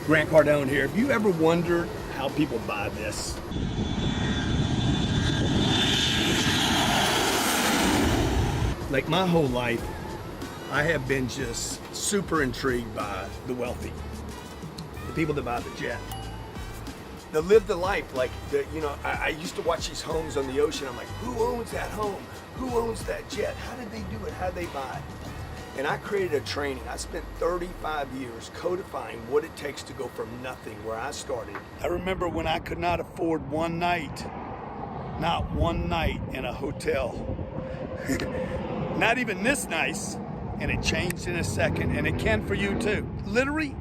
Grant Cardone here. Have you ever wondered how people buy this? Like my whole life, I have been just super intrigued by the wealthy, the people that buy the jet, that live the life. Like, I used to watch these homes on the ocean. I'm like, who owns that home? Who owns that jet? How did they do it? How did they buy it? And I created a training. I spent 35 years codifying what it takes to go from nothing, where I started. I remember when I could not afford one night, not one night in a hotel. Not even this nice, and it changed in a second, and it can for you too. Literally,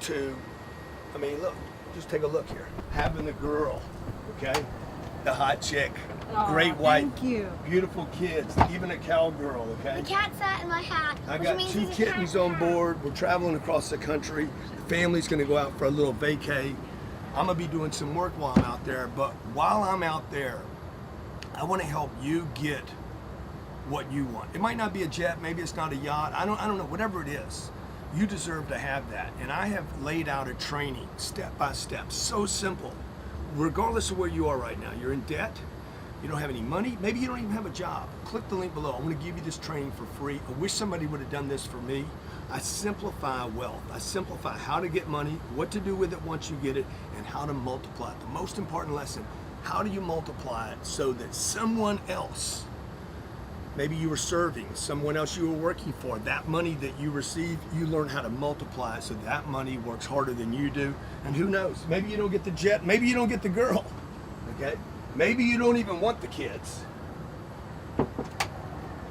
look, just take a look here. Having the girl, okay? The hot chick, great wife, thank you. Beautiful kids, even a cowgirl, okay? The cat sat in my hat. I got 2 kittens on board. We're traveling across the country. The family's gonna go out for a little vacay. I'm gonna be doing some work while I'm out there, but while I'm out there, I wanna help you get what you want. It might not be a jet, maybe it's not a yacht, I don't know, whatever it is. You deserve to have that. And I have laid out a training, step by step, so simple. Regardless of where you are right now, you're in debt, you don't have any money, maybe you don't even have a job. Click the link below. I'm gonna give you this training for free. I wish somebody would have done this for me. I simplify wealth. I simplify how to get money, what to do with it once you get it, and how to multiply it. The most important lesson, how do you multiply it so that someone else, maybe you were serving, someone else you were working for, that money that you receive, you learn how to multiply it so that money works harder than you do. And who knows, maybe you don't get the jet, maybe you don't get the girl, okay? Maybe you don't even want the kids.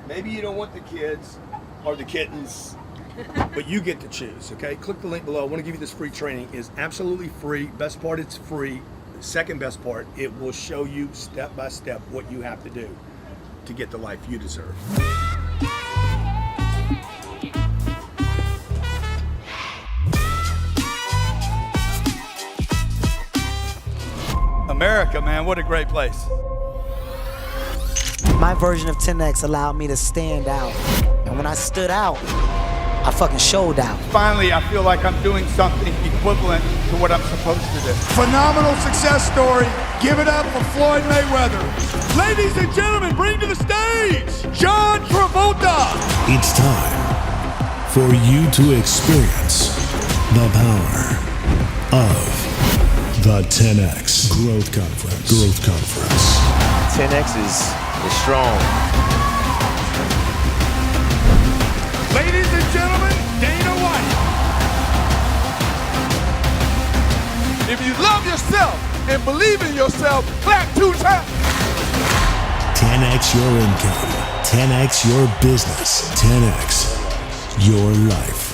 Maybe you don't want the kids or the kittens, but you get to choose, okay? Click the link below. I want to give you this free training. It's absolutely free. Best part, it's free. The second best part, it will show you step by step what you have to do to get the life you deserve. America, man, what a great place. My version of 10X allowed me to stand out. And when I stood out, I fucking showed out. Finally, I feel like I'm doing something equivalent to what I'm supposed to do. Phenomenal success story. Give it up for Floyd Mayweather. Ladies and gentlemen, bring to the stage, John Travolta. It's time for you to experience the power of the 10X Growth Conference. 10X is strong. Ladies and gentlemen, Dana White. If you love yourself and believe in yourself, clap 2 times. 10X your income, 10X your business, 10X your life.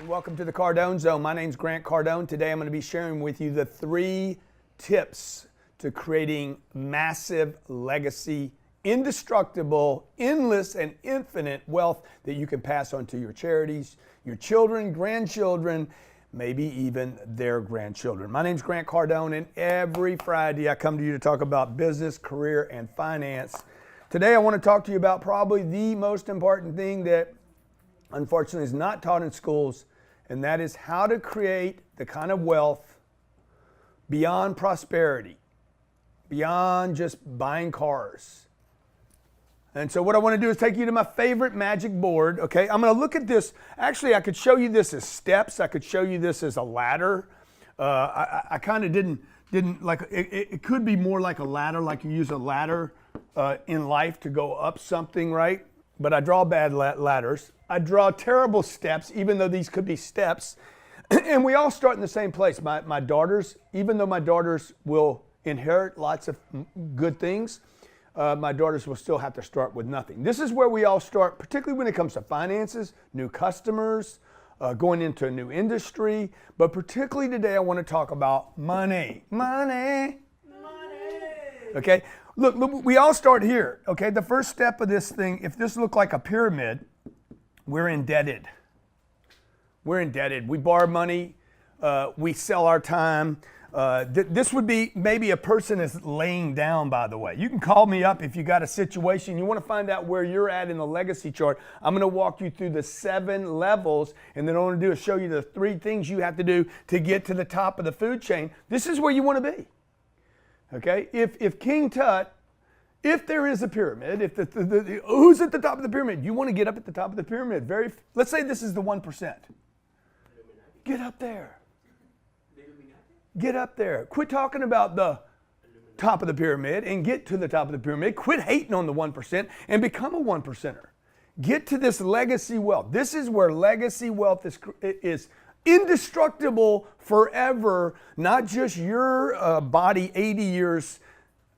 Welcome to the Cardone Zone. My name's Grant Cardone. Today I'm going to be sharing with you the 3 tips to creating massive legacy, indestructible, endless, and infinite wealth that you can pass on to your charities, your children, grandchildren, maybe even their grandchildren. My name's Grant Cardone, and every Friday I come to you to talk about business, career, and finance. Today I want to talk to you about probably the most important thing that unfortunately is not taught in schools, and that is how to create the kind of wealth beyond prosperity, beyond just buying cars. And so what I want to do is take you to my favorite magic board, okay? I'm going to look at this. Actually, I could show you this as steps. I could show you this as a ladder. I kind of didn't like, it could be more like a ladder, like you use a ladder in life to go up something, right? But I draw bad ladders. I draw terrible steps, even though these could be steps. And we all start in the same place. My daughters, even though my daughters will inherit lots of good things, my daughters will still have to start with nothing. This is where we all start, particularly when it comes to finances, new customers, going into a new industry. But particularly today, I want to talk about money. Money. Okay? Look, we all start here, okay? The first step of this thing, if this looked like a pyramid, we're indebted. We're indebted. We borrow money. We sell our time. This would be maybe a person is laying down, by the way. You can call me up if you got a situation. You want to find out where you're at in the legacy chart. I'm going to walk you through the 7 levels, and then all I want to do is show you the 3 things you have to do to get to the top of the food chain. This is where you want to be. Okay? If King Tut, if there is a pyramid, if who's at the top of the pyramid? You want to get up at the top of the pyramid. Let's say this is the 1%. Get up there. Get up there. Quit talking about the top of the pyramid and get to the top of the pyramid. Quit hating on the 1% and become a 1%er. Get to this legacy wealth. This is where legacy wealth is indestructible forever, not just your body 80 years,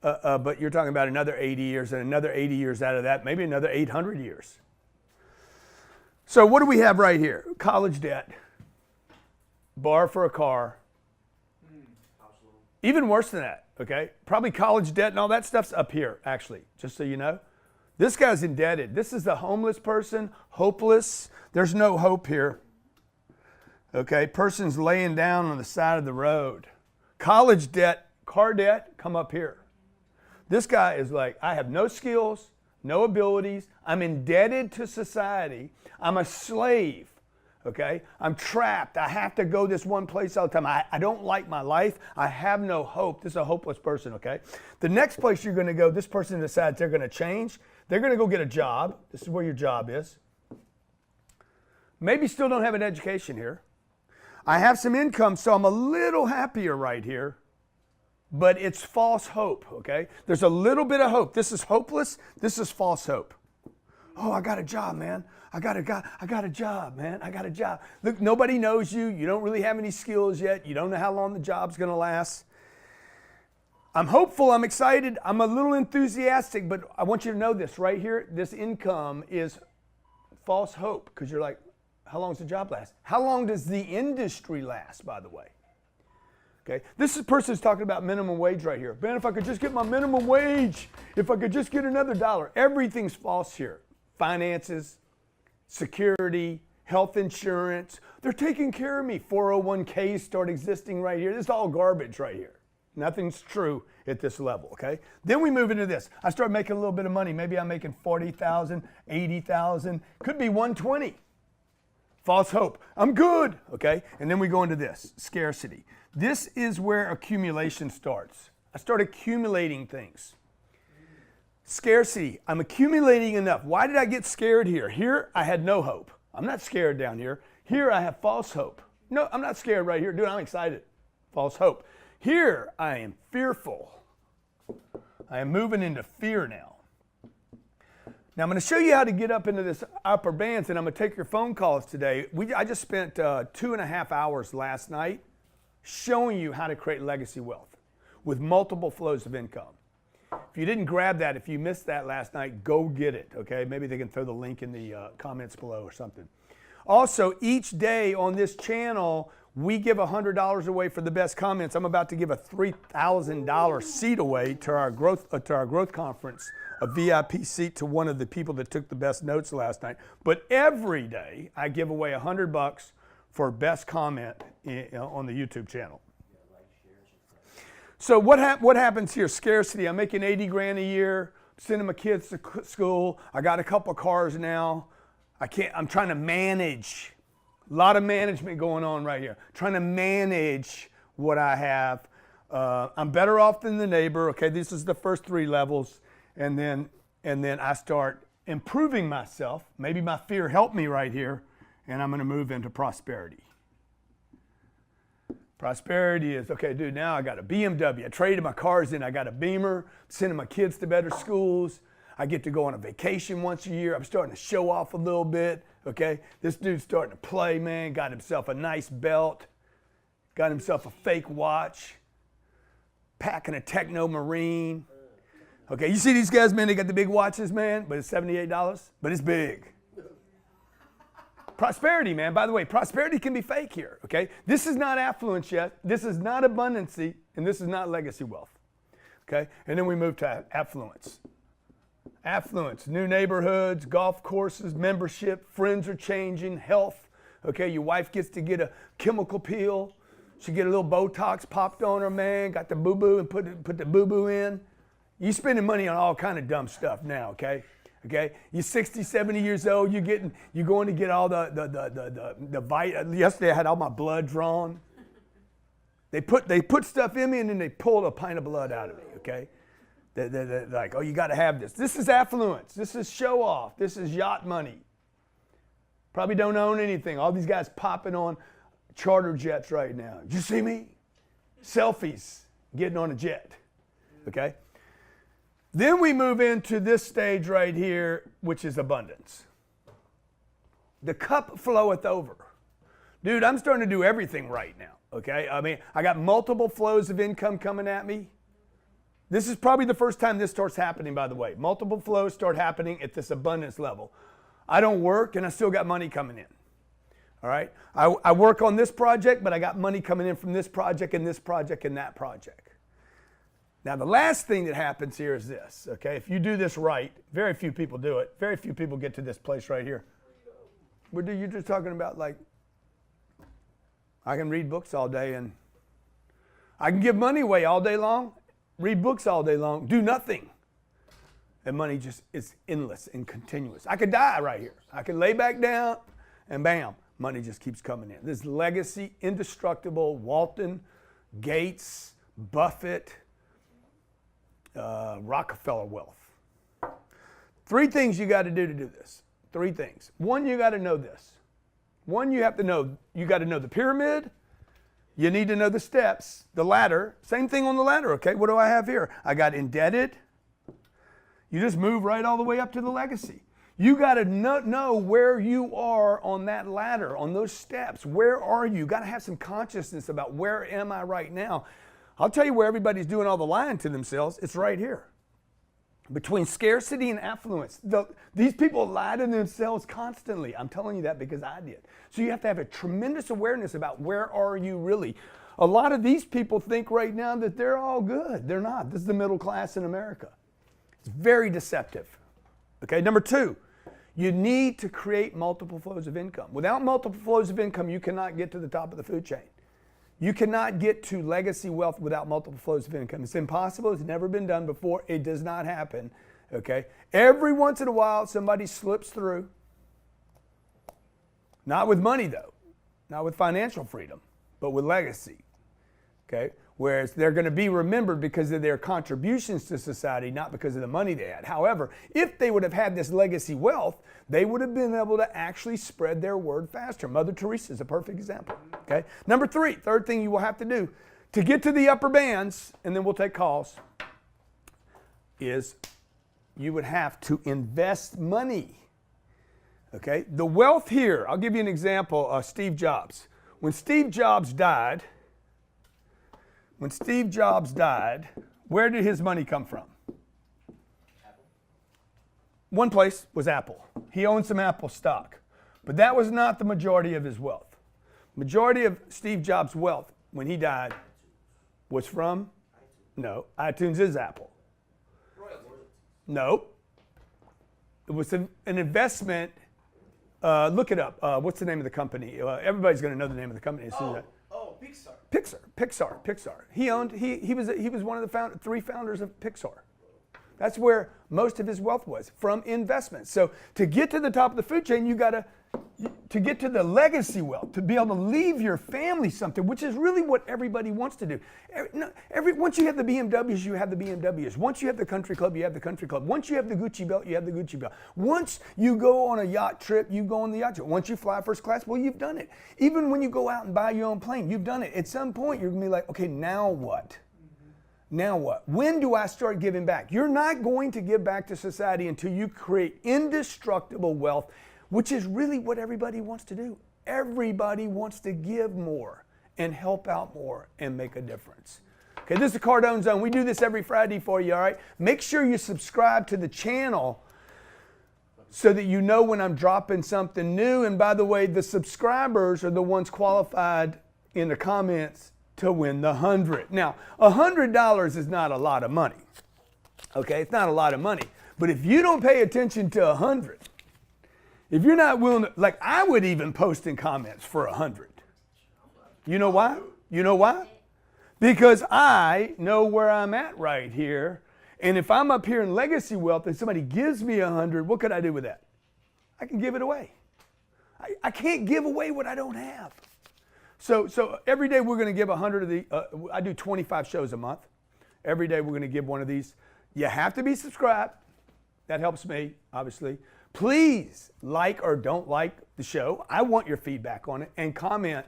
but you're talking about another 80 years and another 80 years out of that, maybe another 800 years. So what do we have right here? College debt, borrow for a car, even worse than that, okay? Probably college debt and all that stuff's up here, actually, just so you know. This guy's indebted. This is the homeless person, hopeless. There's no hope here, okay? Person's laying down on the side of the road. College debt, car debt, come up here. This guy is like, I have no skills, no abilities. I'm indebted to society. I'm a slave. Okay, I'm trapped. I have to go this one place all the time. I don't like my life. I have no hope. This is a hopeless person, okay? The next place you're going to go, this person decides they're going to change. They're going to go get a job. This is where your job is. Maybe still don't have an education here. I have some income, so I'm a little happier right here. But it's false hope, okay? There's a little bit of hope. This is hopeless. This is false hope. Oh, I got a job, man. I got a job, man. I got a job. Look, nobody knows you. You don't really have any skills yet. You don't know how long the job's going to last. I'm hopeful. I'm excited. I'm a little enthusiastic, but I want you to know this right here. This income is false hope because you're like, how long does the job last? How long does the industry last, by the way? Okay, this person's talking about minimum wage right here. Man, if I could just get my minimum wage, if I could just get another dollar. Everything's false here. Finances, security, health insurance. They're taking care of me. 401ks start existing right here. This is all garbage right here. Nothing's true at this level, okay? Then we move into this. I start making a little bit of money. Maybe I'm making 40,000, 80,000, could be 120. False hope. I'm good, okay? And then we go into this, scarcity. This is where accumulation starts. I start accumulating things. Scarcity. I'm accumulating enough. Why did I get scared here? Here, I had no hope. I'm not scared down here. Here, I have false hope. No, I'm not scared right here. Dude, I'm excited. False hope. Here, I am fearful. I am moving into fear now. Now, I'm going to show you how to get up into this upper bands, and I'm going to take your phone calls today. I just spent 2.5 hours last night showing you how to create legacy wealth with multiple flows of income. If you didn't grab that, if you missed that last night, go get it, okay? Maybe they can throw the link in the comments below or something. Also, each day on this channel, we give $100 away for the best comments. I'm about to give a $3,000 seat away to our growth conference, a VIP seat to one of the people that took the best notes last night. But every day, I give away $100 for best comment on the YouTube channel. So what happens here? Scarcity. I'm making 80 grand a year, sending my kids to school. I got a couple cars now. I'm trying to manage. A lot of management going on right here. Trying to manage what I have. I'm better off than the neighbor. Okay, this is the first 3 levels. And then I start improving myself. Maybe my fear helped me right here. And I'm going to move into prosperity. Prosperity is, okay, dude, now I got a BMW. I traded my cars in. I got a Beamer, sending my kids to better schools. I get to go on a vacation once a year. I'm starting to show off a little bit, okay? This dude's starting to play, man. Got himself a nice belt. Got himself a fake watch. Packing a Techno Marine. Okay, you see these guys, man, they got the big watches, man, but it's $78, but it's big. Prosperity, man. By the way, prosperity can be fake here, okay? This is not affluence yet. This is not abundancy, and this is not legacy wealth, okay? And then we move to affluence. Affluence, new neighborhoods, golf courses, membership, friends are changing, health, okay? Your wife gets to get a chemical peel, She get a little Botox popped on her, man, got the boo-boo and put the boo-boo in. You spending money on all kind of dumb stuff now, okay? Okay, you're 60, 70 years old, you're going to get all yesterday I had all my blood drawn. They put stuff in me and then they pulled a pint of blood out of me, okay? They're like, oh, you got to have this. This is affluence. This is show off. This is yacht money. Probably don't own anything. All these guys popping on charter jets right now. Did you see me? Selfies, getting on a jet, okay? Then we move into this stage right here, which is abundance. The cup floweth over. Dude, I'm starting to do everything right now, okay? I mean, I got multiple flows of income coming at me. This is probably the first time this starts happening, by the way. Multiple flows start happening at this abundance level. I don't work, and I still got money coming in, all right? I work on this project, but I got money coming in from this project and that project. Now, the last thing that happens here is this, okay? If you do this right, very few people do it. Very few people get to this place right here. What are you just talking about? Like, I can read books all day and I can give money away all day long, read books all day long, do nothing. And money just is endless and continuous. I could die right here. I can lay back down and bam, money just keeps coming in. This legacy, indestructible, Walton, Gates, Buffett, Rockefeller wealth. 3 things you got to do this. 3 things. 1, you got to know this. 1, you got to know the pyramid. You need to know the steps, the ladder. Same thing on the ladder, okay? What do I have here? I got indebted. You just move right all the way up to the legacy. You got to know where you are on that ladder, on those steps. Where are you? You got to have some consciousness about where am I right now. I'll tell you where everybody's doing all the lying to themselves. It's right here. Between scarcity and affluence. These people lie to themselves constantly. I'm telling you that because I did. So you have to have a tremendous awareness about where are you really. A lot of these people think right now that they're all good. They're not. This is the middle class in America. It's very deceptive. Okay, number 2, you need to create multiple flows of income. Without multiple flows of income, you cannot get to the top of the food chain. You cannot get to legacy wealth without multiple flows of income. It's impossible. It's never been done before. It does not happen, okay? Every once in a while, somebody slips through. Not with money, though. Not with financial freedom, but with legacy, okay? Whereas they're going to be remembered because of their contributions to society, not because of the money they had. However, if they would have had this legacy wealth, they would have been able to actually spread their word faster. Mother Teresa is a perfect example. Okay. Number 3, third thing you will have to do to get to the upper bands, and then we'll take calls, is you would have to invest money. Okay. The wealth here, I'll give you an example. Steve Jobs. When Steve Jobs died, where did his money come from? Apple. One place was Apple. He owned some Apple stock. But that was not the majority of his wealth. Majority of Steve Jobs' wealth when he died was from? No, iTunes is Apple. No. It was an investment. Look it up. What's the name of the company? Everybody's going to know the name of the company as soon as that. Pixar. He was one of the 3 founders of Pixar. That's where most of his wealth was, from investments. So to get to the top of the food chain, you got to get to the legacy wealth, to be able to leave your family something, which is really what everybody wants to do. Once you have the BMWs, you have the BMWs. Once you have the country club, you have the country club. Once you have the Gucci belt, you have the Gucci belt. Once you go on a yacht trip, you go on the yacht trip. Once you fly first class, well, you've done it. Even when you go out and buy your own plane, you've done it. At some point, you're going to be like, okay, now what? Now what? When do I start giving back? You're not going to give back to society until you create indestructible wealth, which is really what everybody wants to do. Everybody wants to give more and help out more and make a difference. Okay, this is the Cardone Zone. We do this every Friday for you, all right? Make sure you subscribe to the channel so that you know when I'm dropping something new. And by the way, the subscribers are the ones qualified in the comments to win the 100. Now, $100 is not a lot of money. Okay, it's not a lot of money. But if you don't pay attention to 100, if you're not willing to, like I would even post in comments for 100. You know why? You know why? Because I know where I'm at right here. And if I'm up here in legacy wealth and somebody gives me 100, what could I do with that? I can give it away. I can't give away what I don't have. So every day we're going to give 100 of the, I do 25 shows a month. Every day we're going to give one of these. You have to be subscribed. That helps me, obviously. Please like or don't like the show. I want your feedback on it, and comment.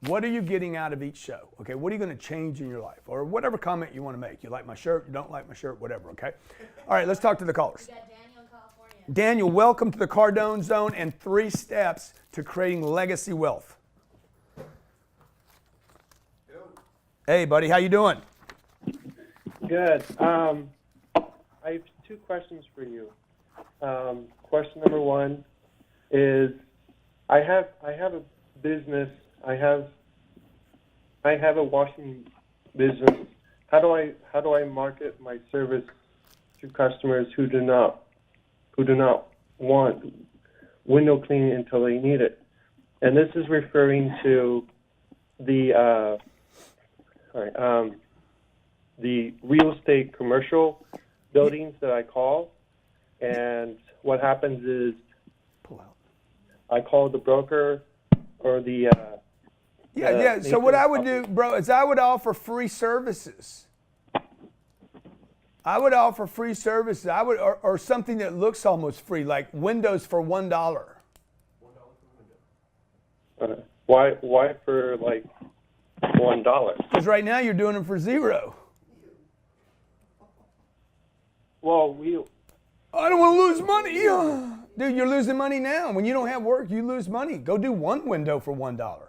What are you getting out of each show? Okay, what are you going to change in your life? Or whatever comment you want to make. You like my shirt, you don't like my shirt, whatever, okay? All right, let's talk to the callers. We got Daniel in California. Daniel, welcome to the Cardone Zone and 3 steps to creating legacy wealth. Hey, buddy, how you doing? Good. I have 2 questions for you. Question number 1 is, I have a business. I have a washing business. How do I market my service to customers who do not want window cleaning until they need it? And this is referring to the real estate commercial buildings that I call. And what happens is, I call the broker or the So what I would do, bro, is I would offer free services. I would offer free services. I would, or something that looks almost free, like windows for $1. Why for like $1? Because right now you're doing them for $0. Well, I don't want to lose money. Dude, you're losing money now. When you don't have work, you lose money. Go do one window for $1.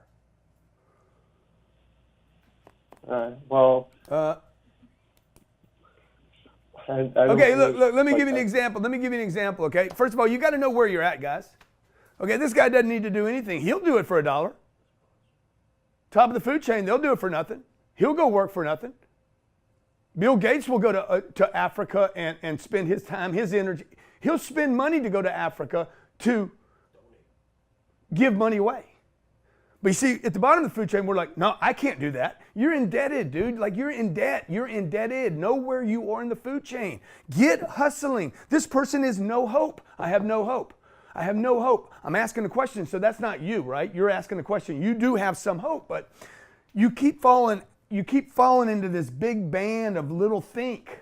Okay, look, let me give you an example. Okay? First of all, you got to know where you're at, guys. Okay, this guy doesn't need to do anything. He'll do it for $1. Top of the food chain, they'll do it for nothing. He'll go work for nothing. Bill Gates will go to Africa and spend his time, his energy. He'll spend money to go to Africa to give money away. But you see, at the bottom of the food chain, we're like, no, I can't do that. You're indebted, dude. Like, you're in debt. You're indebted. Know where you are in the food chain. Get hustling. This person is no hope. I have no hope. I have no hope. I'm asking a question, so that's not you, right? You're asking a question. You do have some hope, but you keep falling into this big band of little think.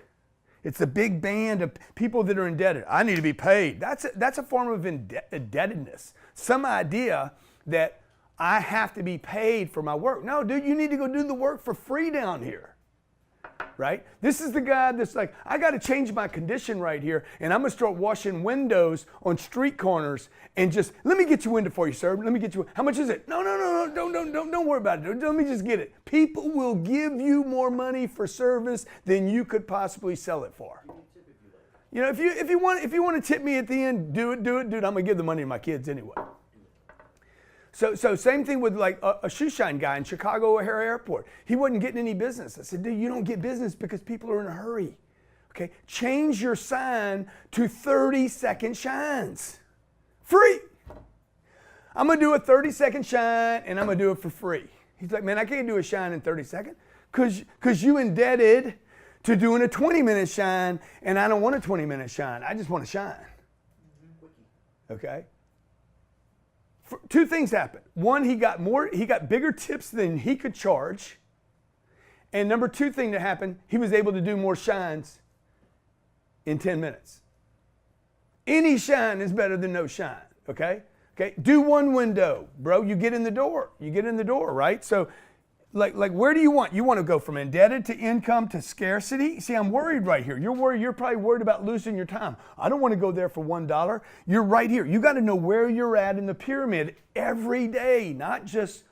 It's a big band of people that are indebted. I need to be paid. That's a form of indebtedness. Some idea that I have to be paid for my work. No, dude, you need to go do the work for free down here, right? This is the guy that's like, I got to change my condition right here, and I'm going to start washing windows on street corners and just, let me get your window for you, sir. Let me get you, how much is it? No, don't worry about it. Let me just get it. People will give you more money for service than you could possibly sell it for. You know, if you want to tip me at the end, do it, dude. I'm going to give the money to my kids anyway. So same thing with like a shoe shine guy in Chicago O'Hare Airport. He wasn't getting any business. I said, dude, you don't get business because people are in a hurry. Okay, change your sign to 30-second shines. Free. I'm going to do a 30-second shine and I'm going to do it for free. He's like, man, I can't do a shine in 30 seconds because you indebted to doing a 20-minute shine, and I don't want a 20-minute shine. I just want to shine. Okay? 2 things happened. One, he got bigger tips than he could charge. And number 2 thing that happened, he was able to do more shines in 10 minutes. Any shine is better than no shine, okay? Okay, do one window, bro. You get in the door, right? So like where do you want? You want to go from indebted to income to scarcity? See, I'm worried right here. You're probably worried about losing your time. I don't want to go there for $1. You're right here. You got to know where you're at in the pyramid every day, not just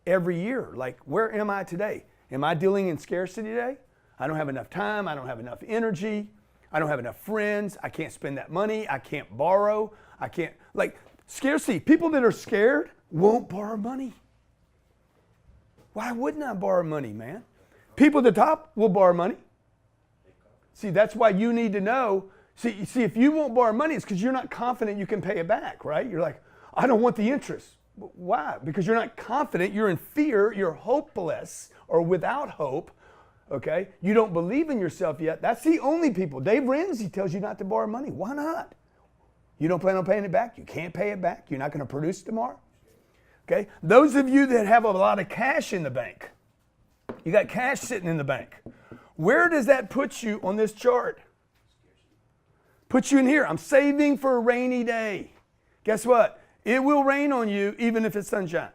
every year. Like, where am I today? Am I dealing in scarcity today? I don't have enough time. I don't have enough energy. I don't have enough friends. I can't spend that money. I can't borrow. I can't, like, scarcity. People that are scared won't borrow money. Why wouldn't I borrow money, man? People at the top will borrow money. See, that's why you need to know. See, if you won't borrow money, it's because you're not confident you can pay it back, right? You're like, I don't want the interest. Why? Because you're not confident, you're in fear, you're hopeless or without hope, okay? You don't believe in yourself yet. That's the only people. Dave Ramsey tells you not to borrow money. Why not? You don't plan on paying it back? You can't pay it back? You're not going to produce tomorrow? Okay? Those of you that have a lot of cash in the bank, you got cash sitting in the bank. Where does that put you on this chart? Put you in here. I'm saving for a rainy day. Guess what? It will rain on you even if it's sunshine.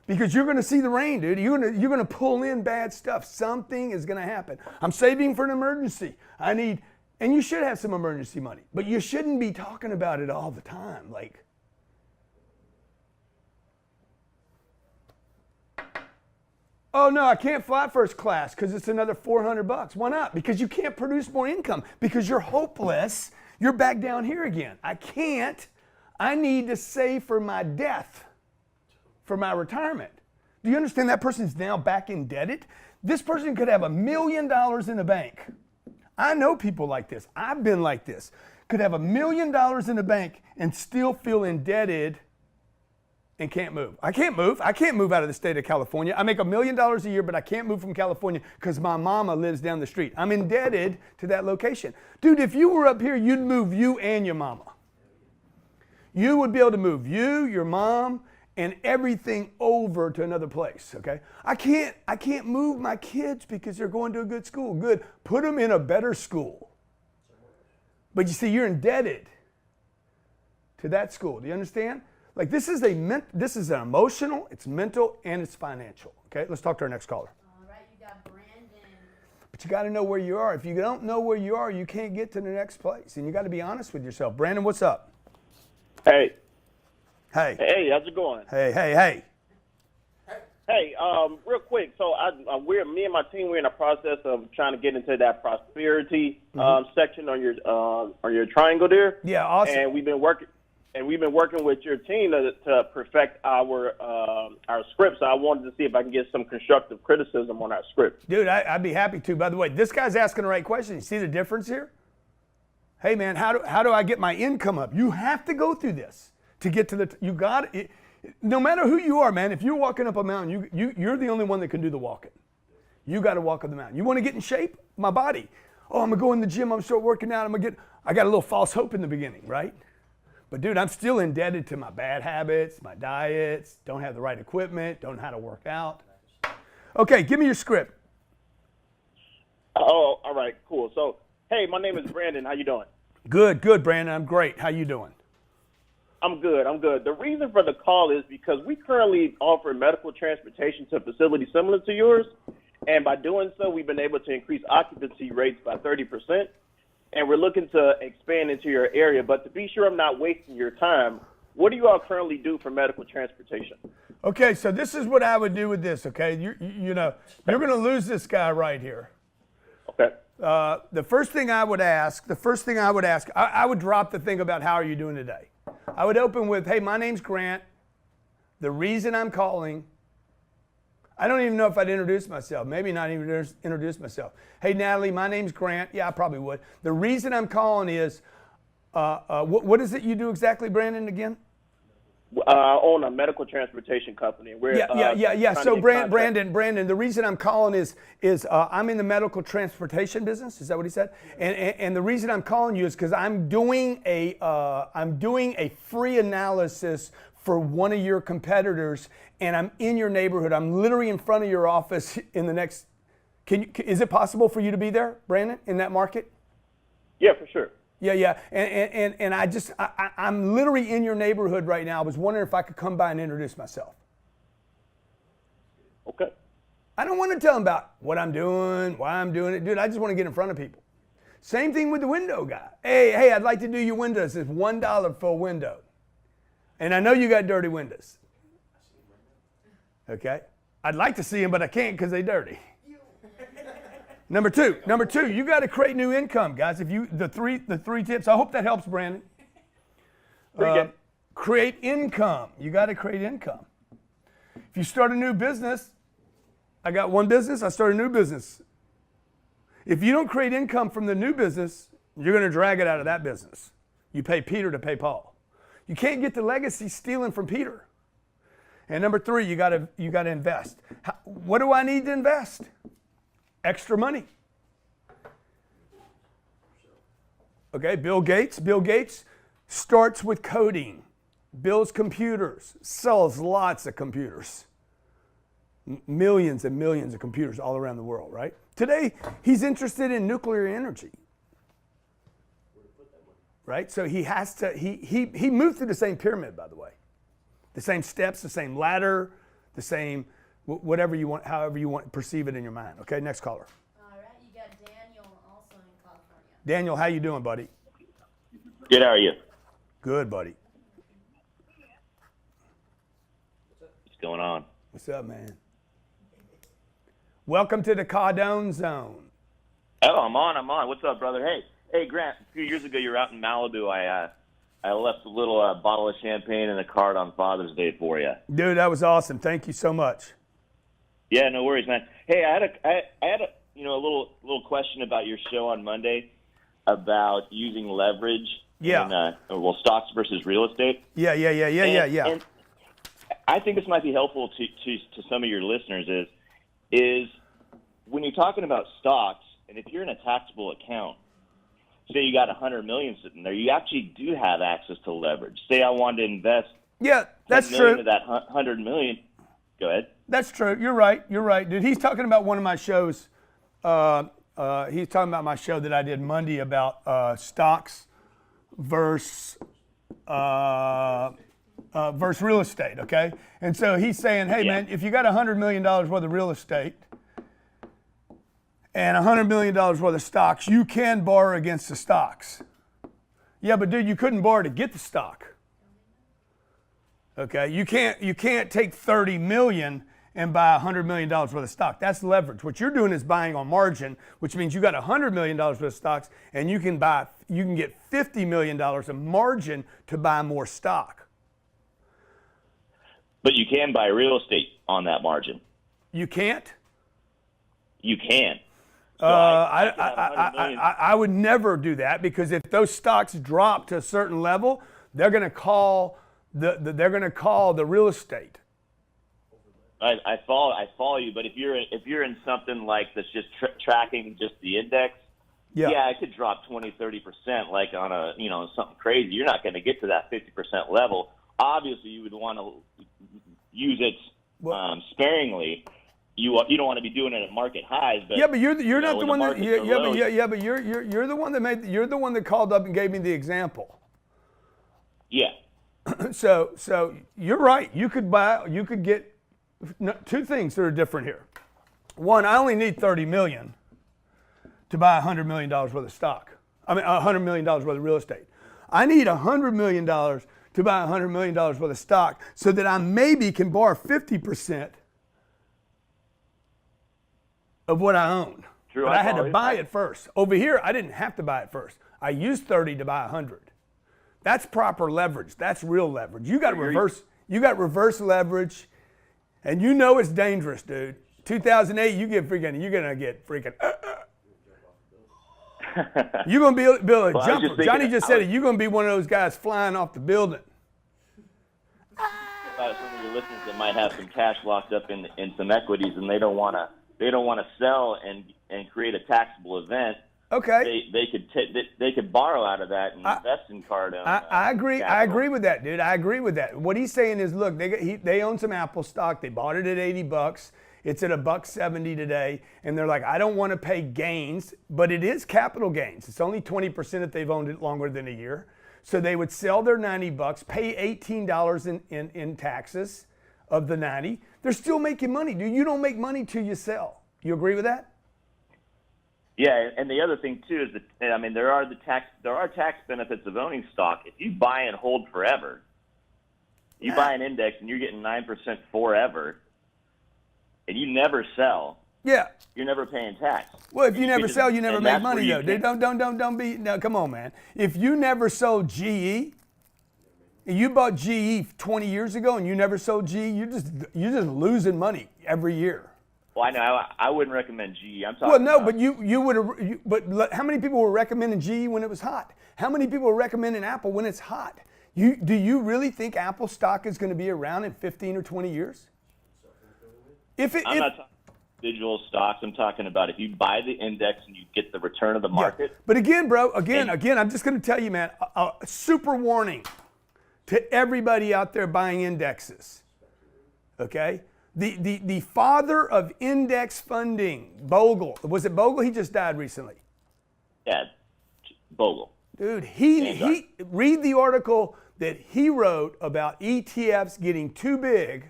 Because you're going to see the rain, dude. You're going to pull in bad stuff. Something is going to happen. I'm saving for an emergency. And you should have some emergency money, but you shouldn't be talking about it all the time. Like, oh no, I can't fly first class because it's another $400. Why not? Because you can't produce more income. Because you're hopeless. You're back down here again. I can't. I need to save for my death, for my retirement. Do you understand that person's now back indebted? This person could have $1 million in the bank. I know people like this. I've been like this. Could have $1 million in the bank and still feel indebted and can't move. I can't move. I can't move out of the state of California. I make $1 million a year, but I can't move from California because my mama lives down the street. I'm indebted to that location. Dude, if you were up here, you'd move you and your mama. You would be able to move you, your mom, and everything over to another place, okay? I can't move my kids because they're going to a good school. Good. Put them in a better school. But you see, you're indebted to that school. Do you understand? Like this is an emotional, it's mental, and it's financial. Okay, let's talk to our next caller. All right, you got Brandon. But you got to know where you are. If you don't know where you are, you can't get to the next place. And you got to be honest with yourself. Brandon, what's up? Hey. Hey. Hey, how's it going? Hey. Hey, real quick. So me and my team, we're in the process of trying to get into that prosperity section on your triangle there. Yeah, awesome. And we've been working with your team to perfect our script. So I wanted to see if I can get some constructive criticism on our script. Dude, I'd be happy to. By the way, this guy's asking the right question. You see the difference here? Hey man, how do I get my income up? You have to go through this to get to you got it. No matter who you are, man, if you're walking up a mountain, you're the only one that can do the walking. You got to walk up the mountain. You want to get in shape? My body. Oh, I'm going to go in the gym. I'm going to start working out. I got a little false hope in the beginning, right? But dude, I'm still indebted to my bad habits, my diets, don't have the right equipment, don't know how to work out. Okay, give me your script. Oh, all right, cool. So, hey, my name is Brandon. How you doing? Good, Brandon. I'm great. How you doing? I'm good. The reason for the call is because we currently offer medical transportation to facilities similar to yours, and by doing so, we've been able to increase occupancy rates by 30%, and we're looking to expand into your area. But to be sure I'm not wasting your time, what do you all currently do for medical transportation? Okay, so this is what I would do with this, okay? You know, you're going to lose this guy right here. Okay. The first thing I would ask, I would drop the thing about how are you doing today. I would open with, hey, my name's Grant. The reason I'm calling, I don't even know if I'd introduce myself. Maybe not even introduce myself. Hey, Natalie, my name's Grant. Yeah, I probably would. The reason I'm calling is, what is it you do exactly, Brandon, again? I own a medical transportation company. Yeah. So Brandon, the reason I'm calling is I'm in the medical transportation business. Is that what he said? And the reason I'm calling you is because I'm doing a free analysis for one of your competitors, and I'm in your neighborhood. I'm literally in front of your office in the next. Is it possible for you to be there, Brandon, in that market? Yeah, for sure. Yeah, and I'm literally in your neighborhood right now. I was wondering if I could come by and introduce myself. Okay. I don't want to tell them about what I'm doing, why I'm doing it. Dude, I just want to get in front of people. Same thing with the window guy. Hey, I'd like to do your windows. It's $1 for a window. And I know you got dirty windows. Okay? I'd like to see them, but I can't because they're dirty. Number two, you got to create new income, guys. The three tips. I hope that helps, Brandon. Create income. You got to create income. If you start a new business, I got one business, I start a new business. If you don't create income from the new business, you're going to drag it out of that business. You pay Peter to pay Paul. You can't get the legacy stealing from Peter. And number 3, you got to invest. What do I need to invest? Extra money. Okay, Bill Gates starts with coding, builds computers, sells lots of computers. Millions and millions of computers all around the world, right? Today, he's interested in nuclear energy. Right? So he has to, he moved through the same pyramid, by the way. The same steps, the same ladder, the same, whatever you want, however you want, perceive it in your mind. Okay, next caller. All right, you got Daniel also in California. Daniel, how you doing, buddy? Good, how are you? Good, buddy. What's going on? What's up, man? Welcome to the Cardone Zone. Oh, I'm on. What's up, brother? Hey, Grant. A few years ago, you were out in Malibu. I left a little bottle of champagne and a card on Father's Day for you. Dude, that was awesome. Thank you so much. Yeah, no worries, man. Hey, I had a little question about your show on Monday about using leverage. Yeah. In, stocks versus real estate. Yeah. And I think this might be helpful to some of your listeners. Is when you're talking about stocks, and if you're in a taxable account, say you got $100 million sitting there, you actually do have access to leverage. Say I wanted to invest. Yeah, that's $10 million true. of that $100 million. Go ahead. That's true. You're right, dude. He's talking about one of my shows. He's talking about my show that I did Monday about stocks versus real estate. Okay, and so he's saying, hey, man, if you got $100 million worth of real estate and $100 million worth of stocks, you can borrow against the stocks. Yeah, but dude, you couldn't borrow to get the stock. Okay, you can't take $30 million and buy $100 million worth of stock. That's leverage. What you're doing is buying on margin, which means you got $100 million worth of stocks, and you can get $50 million of margin to buy more stock. But you can buy real estate on that margin. You can't? You can. So I would never do that, because if those stocks drop to a certain level, they're going to call the real estate. I follow you, but if you're in something like that's just tracking just the index, yeah, it could drop 20-30%, like on a something crazy. You're not going to get to that 50% level. Obviously, you would want to use it sparingly. You don't want to be doing it at market highs, but but you're not the one that you're the one that you're the one that called up and gave me the example. Yeah. So you're right. You could get two things that are different here. One, I only need $30 million to buy $100 million worth of stock. I mean, $100 million worth of real estate. I need $100 million to buy $100 million worth of stock so that I maybe can borrow 50% of what I own. True, but I had to buy it first. Over here, I didn't have to buy it first. I used 30 to buy 100. That's proper leverage. That's real leverage. You got reverse leverage, and you know it's dangerous, dude. 2008, you're gonna get freaking. You're gonna be able to jump. Johnny just said it. You're gonna be one of those guys flying off the building. About some of your listeners that might have some cash locked up in some equities, and they don't want to sell and create a taxable event. Okay. They could borrow out of that and invest in Cardone. I agree. Capital. I agree with that, dude. I agree with that. What he's saying is, look, they own some Apple stock. They bought it at $80. It's at $1.70 today, and they're like, I don't want to pay gains, but it is capital gains. It's only 20% if they've owned it longer than a year. So they would sell their $90, pay $18 in taxes of the 90. They're still making money, dude. You don't make money till you sell. You agree with that? Yeah, and the other thing too is that there are tax benefits of owning stock. If you buy and hold forever, you buy an index and you're getting 9% forever, and you never sell. Yeah, you're never paying tax. Well, if you never sell, you never make money, though. Dude, don't be. No, come on, man. If you never sold GE, and you bought GE 20 years ago, and you never sold GE, you're just losing money every year. Well, I know. I wouldn't recommend GE. I'm talking. Well, no, but you would have. But how many people were recommending GE when it was hot? How many people were recommending Apple when it's hot? Do you really think Apple stock is going to be around in 15 or 20 years? I'm not talking individual stocks. I'm talking about if you buy the index and you get the return of the market. Yeah. But again, bro, again, I'm just going to tell you, man, a super warning to everybody out there buying indexes. Okay? The father of index funding, Bogle. Was it Bogle? He just died recently. Yeah, Bogle. Dude, he read the article that he wrote about ETFs getting too big,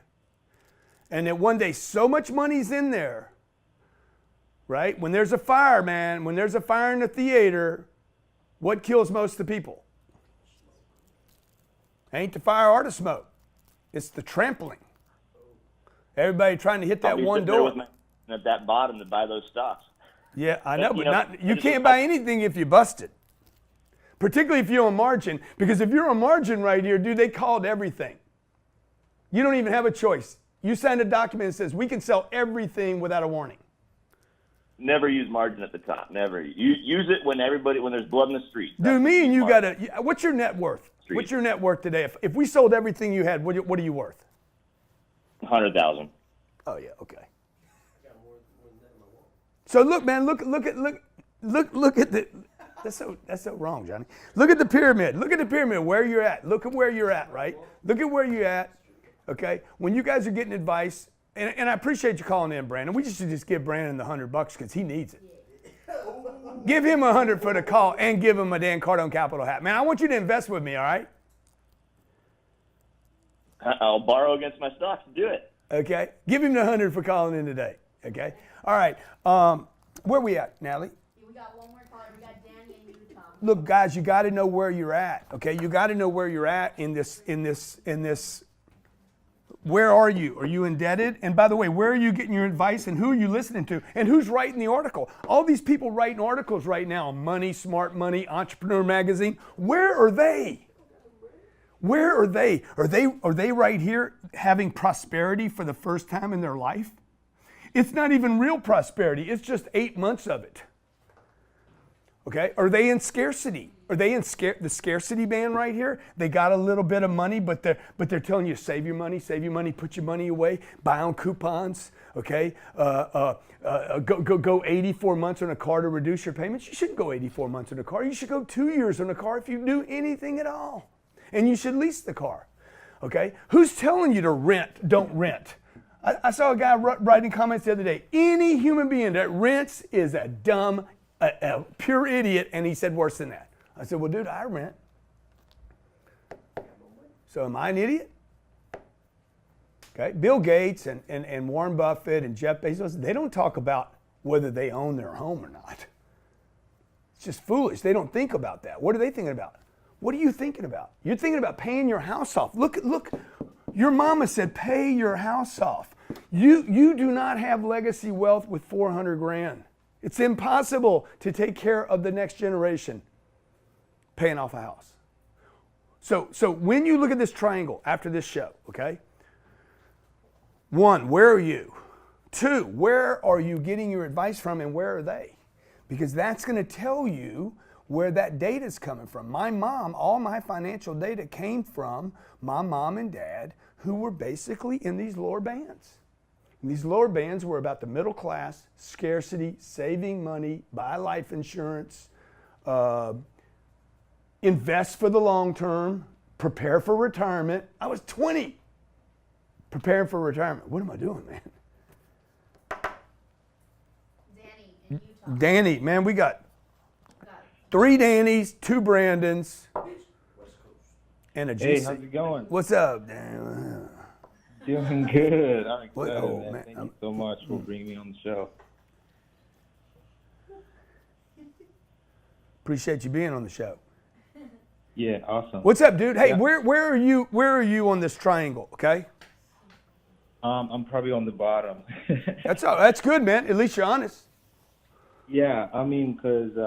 and that one day so much money's in there, right? When there's a fire, man, when there's a fire in the theater, what kills most of the people? Ain't the fire or the smoke. It's the trampling. Everybody trying to hit that one door. At that bottom to buy those stocks. Yeah, I know, but you can't buy anything if you busted. Particularly if you're on margin, because if you're on margin right here, dude, they called everything. You don't even have a choice. You signed a document that says we can sell everything without a warning. Never use margin at the top. Never. Use it when there's blood in the street. Dude, me and you what's your net worth? What's your net worth today? If we sold everything you had, what are you worth? 100,000. Oh yeah, okay. So look, man, look at the. That's so wrong, Johnny. Look at the pyramid. Look at the pyramid. Where you're at. Look at where you're at. Right. Look at where you're at. Okay. When you guys are getting advice, and I appreciate you calling in, Brandon. We should just give Brandon the $100 because he needs it. Give him $100 for the call and give him a Dan Cardone Capital hat. Man, I want you to invest with me. All right. I'll borrow against my stocks to do it. Okay. Give him the $100 for calling in today. Okay. All right. Where we at, Natalie? We got one more caller. We got Danny in Utah. Look, guys, you got to know where you're at. Okay. You got to know where you're at in this. Where are you? Are you indebted? And by the way, where are you getting your advice and who are you listening to? And who's writing the article? All these people writing articles right now on Money, Smart Money, Entrepreneur Magazine. Where are they? Where are they? Are they right here having prosperity for the first time in their life? It's not even real prosperity. It's just 8 months of it. Okay? Are they in scarcity? Are they in the scarcity band right here? They got a little bit of money, but they're telling you save your money, put your money away, buy on coupons. Okay? Go 84 months on a car to reduce your payments. You shouldn't go 84 months on a car. You should go 2 years on a car if you do anything at all. And you should lease the car. Okay? Who's telling you to rent? Don't rent. I saw a guy writing comments the other day. Any human being that rents is a dumb, a pure idiot, and he said worse than that. I said, well, dude, I rent. So am I an idiot? Okay, Bill Gates and Warren Buffett and Jeff Bezos, they don't talk about whether they own their home or not. It's just foolish. They don't think about that. What are they thinking about? What are you thinking about? You're thinking about paying your house off. Look, your mama said pay your house off. You do not have legacy wealth with 400 grand. It's impossible to take care of the next generation paying off a house. So when you look at this triangle after this show, okay? 1, where are you? 2, where are you getting your advice from and where are they? Because that's going to tell you where that data is coming from. My mom, all my financial data came from my mom and dad who were basically in these lower bands. And these lower bands were about the middle class, scarcity, saving money, buy life insurance, invest for the long term, prepare for retirement. I was 20, preparing for retirement. What am I doing, man? Danny in Utah. Danny, man, we got 3 Dannys, 2 Brandons, and a GC. Hey, how's it going? What's up, Dan? Doing good. I'm excited, Oh, man. Thank you so much for bringing me on the show. Appreciate you being on the show. Yeah, awesome. What's up, dude? Hey, Yeah. where are you on this triangle? Okay. I'm probably on the bottom. That's good, man. At least you're honest. Yeah, I mean, because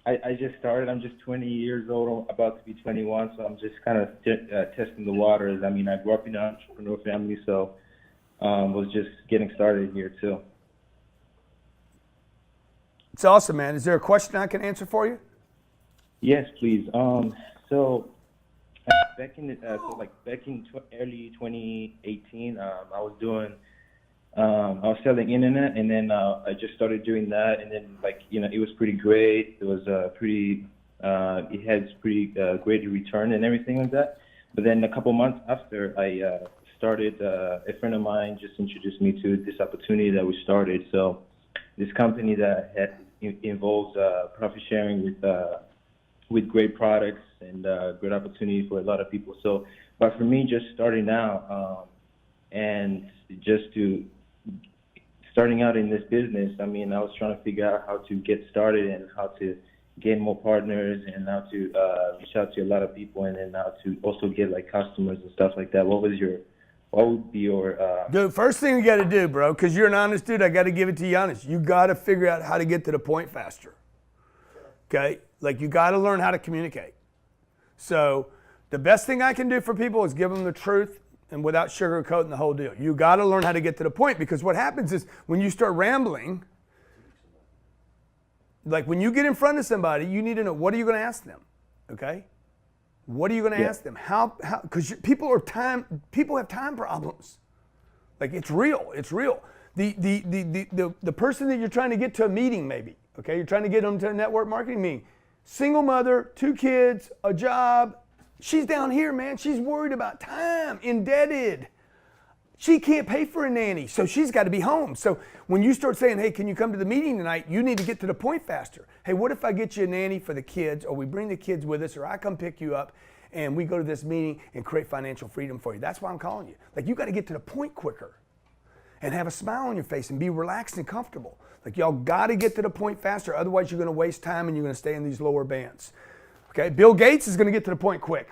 I just started. I'm just 20 years old. I'm about to be 21, so I'm just kind of testing the waters. I mean, I grew up in an entrepreneur family, so was just getting started here too. It's awesome, man. Is there a question I can answer for you? Yes, please. So early 2018, I was selling internet, and then I just started doing that, and then it was pretty great. It was it had pretty great return and everything like that. But then a couple months after, I started, a friend of mine just introduced me to this opportunity that we started. So this company that involves profit sharing with great products and great opportunity for a lot of people. So, but for me, just starting out and starting out in this business, I mean, I was trying to figure out how to get started and how to get more partners and how to reach out to a lot of people, and then how to also get customers and stuff like that. What would be your Dude, first thing you got to do, bro, because you're an honest dude, I got to give it to you honest. You got to figure out how to get to the point faster. Okay? You got to learn how to communicate. So the best thing I can do for people is give them the truth and without sugarcoating the whole deal. You got to learn how to get to the point, because what happens is when you start rambling, when you get in front of somebody, you need to know, what are you going to ask them? Okay? What are you going to ask them? How? Because people have time problems. It's real. It's real. The person that you're trying to get to a meeting, maybe. Okay, you're trying to get them to a network marketing meeting. Single mother, 2 kids, a job. She's down here, man. She's worried about time. Indebted. She can't pay for a nanny, so she's got to be home. So when you start saying, hey, can you come to the meeting tonight? You need to get to the point faster. Hey, what if I get you a nanny for the kids, or we bring the kids with us, or I come pick you up and we go to this meeting and create financial freedom for you? That's why I'm calling you. You got to get to the point quicker and have a smile on your face and be relaxed and comfortable. Y'all got to get to the point faster. Otherwise, you're going to waste time and you're going to stay in these lower bands. Okay? Bill Gates is going to get to the point quick.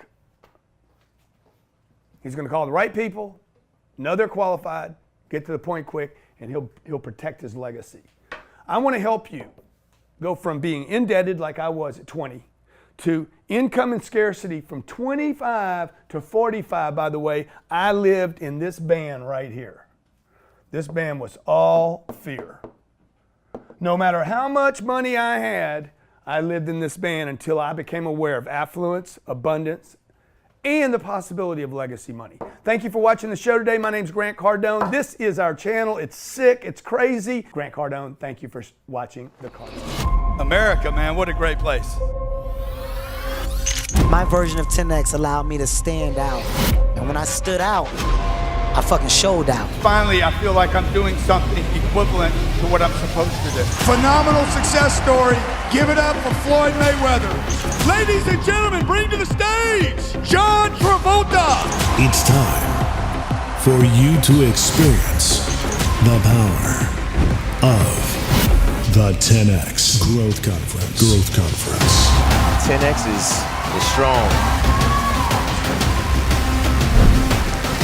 He's going to call the right people, know they're qualified, get to the point quick, and he'll protect his legacy. I want to help you go from being indebted like I was at 20 to income and scarcity from 25 to 45. By the way, I lived in this band right here. This band was all fear. No matter how much money I had, I lived in this band until I became aware of affluence, abundance, and the possibility of legacy money. Thank you for watching the show today. My name's Grant Cardone. This is our channel. It's sick. It's crazy. Grant Cardone, thank you for watching the Cardone. America, man, what a great place. My version of 10X allowed me to stand out. And when I stood out, I fucking showed out. Finally, I feel like I'm doing something equivalent to what I'm supposed to do. Phenomenal success story. Give it up for Floyd Mayweather. Ladies and gentlemen, bring to the stage, John Travolta. It's time for you to experience the power of the 10X Growth Conference. 10X is strong.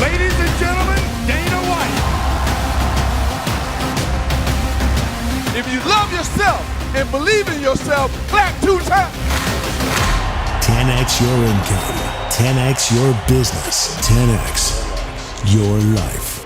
Ladies and gentlemen, Dana White. If you love yourself and believe in yourself, clap 2 times. 10X your income, 10X your business, 10X your life.